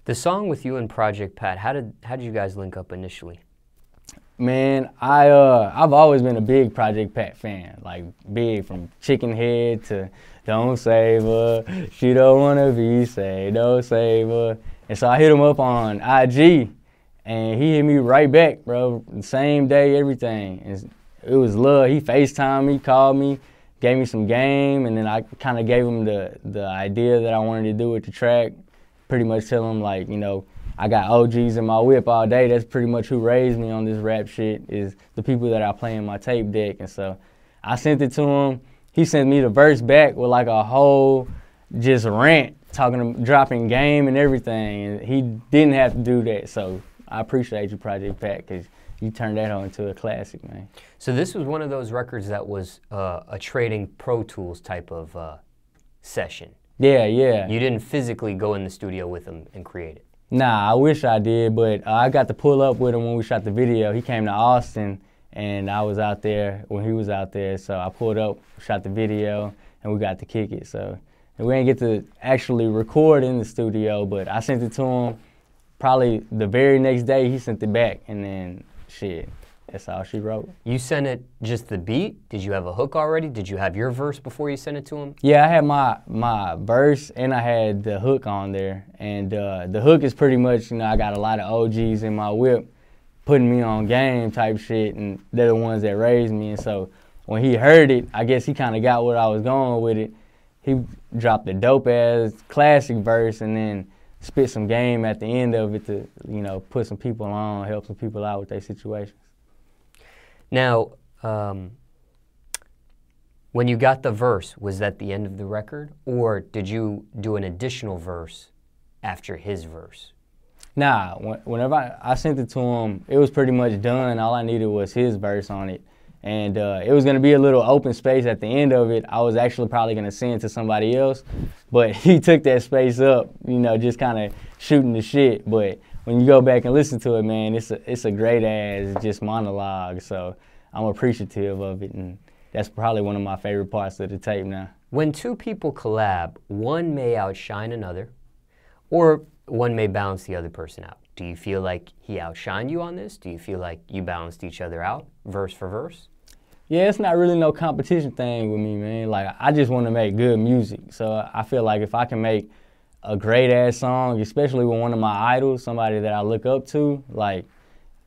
The song with you and Project Pat, how did you guys link up initially? Man, I've always been a big Project Pat fan, like big, from Chicken Head to Don't Save Her, She Don't Wanna Be Saved, Don't Save Her. And so I hit him up on IG, and he hit me right back, bro, the same day, everything. And it was love. He FaceTimed me, called me, gave me some game, and then I kind of gave him the idea that I wanted to do with the track. Pretty much tell him, like, you know, I got OGs in my whip all day. That's pretty much who raised me on this rap shit, is the people that I play in my tape deck. And so I sent it to him. He sent me the verse back with like a whole just rant, dropping game and everything. And he didn't have to do that. So I appreciate you, Project Pat, because you turned that into a classic, man. So this was one of those records that was a trading Pro Tools type of session. Yeah, yeah. You didn't physically go in the studio with him and create it. Nah, I wish I did, but I got to pull up with him when we shot the video. He came to Austin, and I was out there when he was out there, so I pulled up, shot the video, and we got to kick it. So and we didn't get to actually record in the studio, but I sent it to him probably the very next day. He sent it back, and then shit, that's all she wrote. You sent it just the beat? Did you have a hook already? Did you have your verse before you sent it to him? Yeah, I had my verse and I had the hook on there. And the hook is pretty much, you know, I got a lot of OGs in my whip putting me on game type shit, and they're the ones that raised me. And so when he heard it, I guess he kind of got what I was going with it. He dropped a dope-ass classic verse and then spit some game at the end of it to, you know, put some people on, help some people out with their situations. Now, when you got the verse, was that the end of the record, or did you do an additional verse after his verse? Nah, whenever I sent it to him, it was pretty much done. All I needed was his verse on it. And it was going to be a little open space at the end of it. I was actually probably going to send it to somebody else, but he took that space up, you know, just kind of shooting the shit. But when you go back and listen to it, man, it's a great ass just monologue. So I'm appreciative of it, and that's probably one of my favorite parts of the tape now. When two people collab, one may outshine another, or one may balance the other person out. Do you feel like he outshined you on this? Do you feel like you balanced each other out, verse for verse? Yeah, it's not really no competition thing with me, man. Like, I just want to make good music. So I feel like if I can make a great-ass song, especially with one of my idols, somebody that I look up to, like,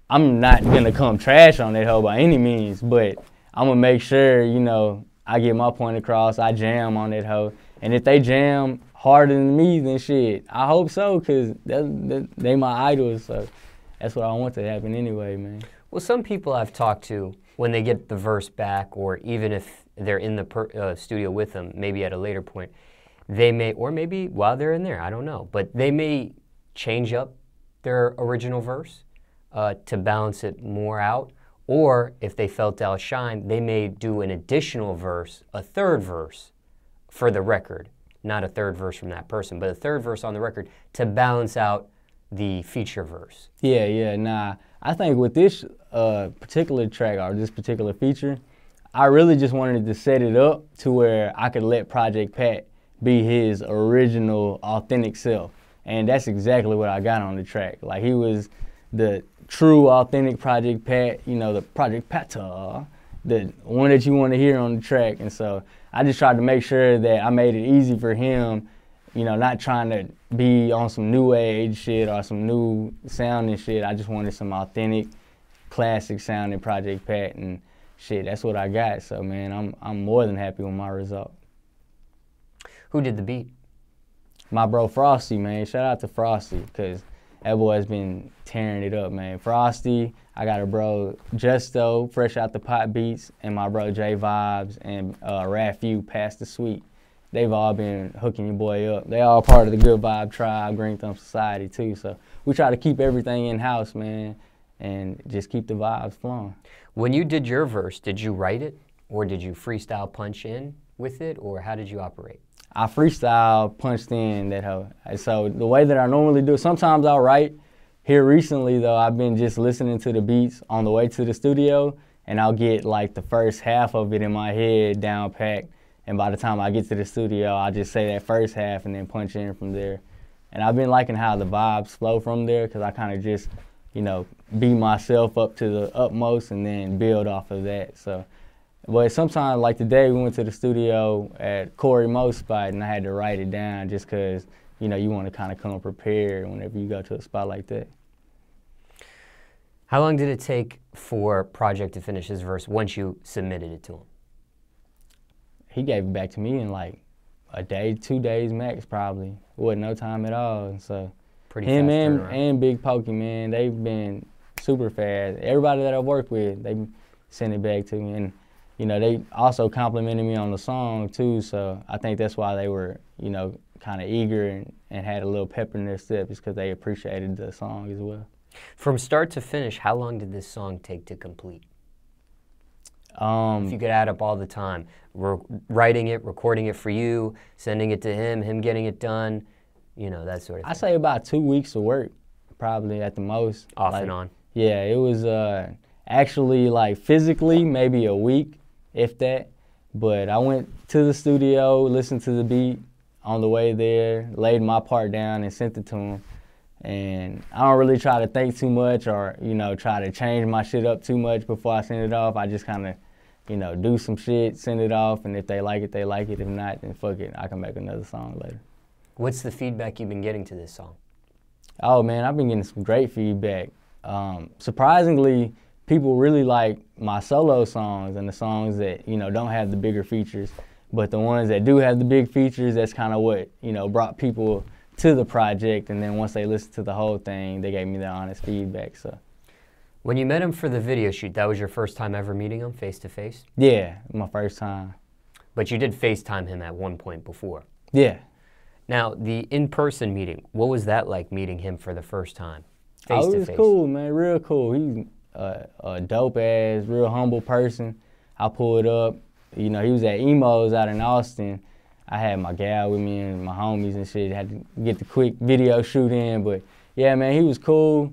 I'm not going to come trash on that hoe by any means, but I'm going to make sure, you know, I get my point across, I jam on that hoe. And if they jam harder than me, then shit, I hope so, because they my idols, so that's what I want to happen anyway, man. Well, some people I've talked to, when they get the verse back, or even if they're in the studio with them, maybe at a later point, they may, or maybe while they're in there, I don't know, but they may change up their original verse to balance it more out, or if they felt outshine, they may do an additional verse, a third verse for the record, not a third verse from that person, but a third verse on the record to balance out the feature verse. Yeah, nah. I think with this particular track or this particular feature, I really just wanted to set it up to where I could let Project Pat be his original, authentic self. And that's exactly what I got on the track. Like, he was the true, authentic Project Pat, you know, the Project Patta, the one that you want to hear on the track. And so I just tried to make sure that I made it easy for him, you know, not trying to be on some new age shit or some new sounding shit. I just wanted some authentic, classic sounding Project Pat, and shit, that's what I got. So, man, I'm more than happy with my result. Who did the beat? My bro Frosty, man. Shout out to Frosty, because that boy's been tearing it up, man. Frosty, I got a bro Justo, fresh out the pot beats, and my bro J Vibes and Rafu, Pass the Sweet. They've all been hooking your boy up. They all part of the Good Vibe Tribe, Green Thumb Society too. So we try to keep everything in-house, man, and just keep the vibes flowing. When you did your verse, did you write it, or did you freestyle punch in with it, or how did you operate? I freestyle punched in that hoe. So the way that I normally do it, sometimes I'll write. Here recently though, I've been just listening to the beats on the way to the studio, and I'll get like the first half of it in my head down packed. And by the time I get to the studio, I'll just say that first half and then punch in from there. And I've been liking how the vibes flow from there because I kind of just, you know, beat myself up to the utmost and then build off of that. So, but sometimes, like today, we went to the studio at Corey Mo's spot and I had to write it down just because, you know, you want to kind of come prepared whenever you go to a spot like that. How long did it take for Project to finish his verse once you submitted it to him? He gave it back to me in like a day, 2 days max probably. It wasn't no time at all. And so Pretty him fast and Big Pokey, man, they've been super fast. Everybody that I've worked with, they sent it back to me. And, you know, they also complimented me on the song too. So I think that's why they were, you know, kind of eager and had a little pep in their step, is because they appreciated the song as well. From start to finish, how long did this song take to complete? If you could add up all the time, writing it, recording it for you, sending it to him getting it done, you know, that sort of thing. I say about 2 weeks of work, probably at the most. Off and on. Yeah, it was actually like physically maybe a week, if that. But I went to the studio, listened to the beat on the way there, laid my part down and sent it to him. And I don't really try to think too much or, you know, try to change my shit up too much before I send it off. I just kind of, you know, do some shit, send it off, and if they like it, they like it. If not, then fuck it, I can make another song later. What's the feedback you've been getting to this song? Oh man, I've been getting some great feedback. Surprisingly, people really like my solo songs and the songs that, you know, don't have the bigger features. But the ones that do have the big features, that's kind of what, you know, brought people to the project, and then once they listened to the whole thing, they gave me the honest feedback. So, when you met him for the video shoot, that was your first time ever meeting him face to face? Yeah, my first time. But you did FaceTime him at one point before? Yeah. Now, the in-person meeting, what was that like, meeting him for the first time, face to face? Oh, it was cool, man, real cool. He's a dope-ass, real humble person. I pulled up, you know, he was at Emo's out in Austin. I had my gal with me and my homies and shit. Had to get the quick video shoot in, but yeah, man, he was cool.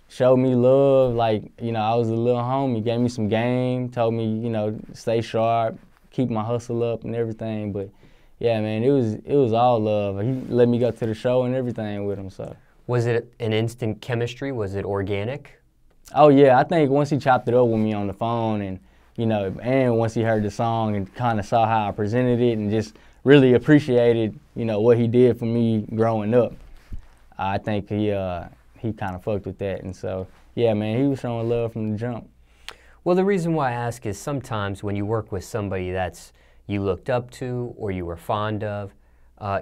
Showed me love, like, you know, I was a little homie. Gave me some game, told me, you know, stay sharp, keep my hustle up and everything. But yeah, man, it was all love. He let me go to the show and everything with him. So was it an instant chemistry? Was it organic? Oh yeah, I think once he chopped it up with me on the phone, and you know, and once he heard the song and kind of saw how I presented it and just really appreciated, you know, what he did for me growing up. I think he kind of fucked with that. And so, yeah, man, he was showing love from the jump. Well, the reason why I ask is sometimes when you work with somebody that's you looked up to or you were fond of,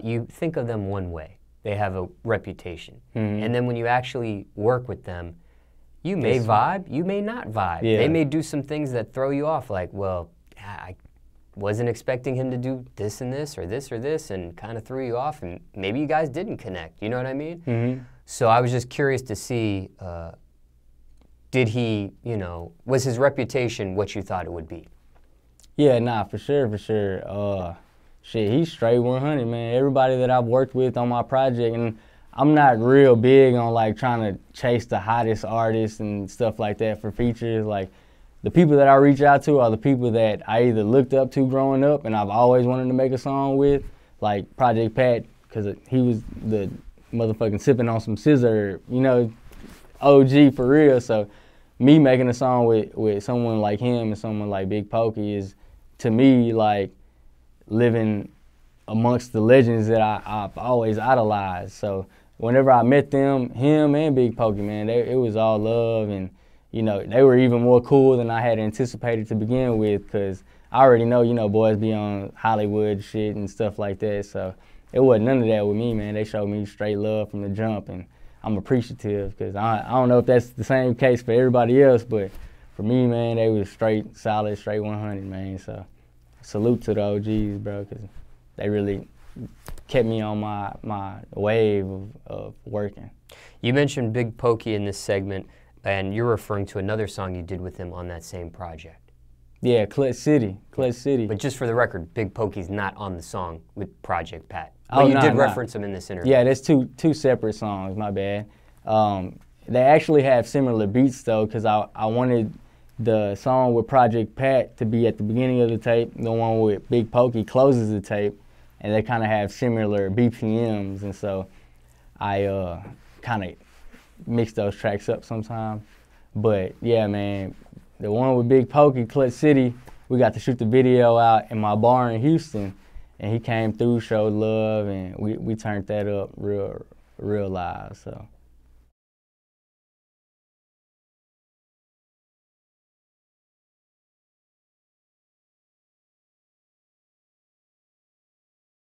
you think of them one way. They have a reputation. Mm-hmm. And then when you actually work with them, you may vibe, you may not vibe. Yeah. They may do some things that throw you off, like, well, I wasn't expecting him to do this and this or this or this, and kind of threw you off, and maybe you guys didn't connect, you know what I mean? Mm-hmm. So I was just curious to see, did he, you know, was his reputation what you thought it would be? Yeah, nah, for sure, for sure. Shit, he's straight 100, man. Everybody that I've worked with on my project, and I'm not real big on like trying to chase the hottest artists and stuff like that for features. Like, the people that I reach out to are the people that I either looked up to growing up and I've always wanted to make a song with, like Project Pat, because he was the motherfucking sipping on some scissor, you know, OG for real. So me making a song with someone like him and someone like Big Pokey is, to me, like living amongst the legends that I've always idolized. So whenever I met them, him and Big Pokey, man, it was all love, and you know, they were even more cool than I had anticipated to begin with, because I already know, you know, boys be on Hollywood shit and stuff like that. So it wasn't none of that with me, man. They showed me straight love from the jump, and I'm appreciative, because I don't know if that's the same case for everybody else, but for me, man, they was straight, solid, straight 100, man. So salute to the OGs, bro, because they really kept me on my wave of working. You mentioned Big Pokey in this segment, and you're referring to another song you did with him on that same project. Yeah, Clutch City. But just for the record, Big Pokey's not on the song with Project Pat. But you did reference him in this interview. Yeah, that's two separate songs, my bad. They actually have similar beats, though, because I wanted the song with Project Pat to be at the beginning of the tape. The one with Big Pokey closes the tape, and they kind of have similar BPMs. And so I kind of mix those tracks up sometimes. But yeah, man, the one with Big Pokey, Clutch City, we got to shoot the video out in my bar in Houston, and he came through, showed love, and we turned that up real live. So.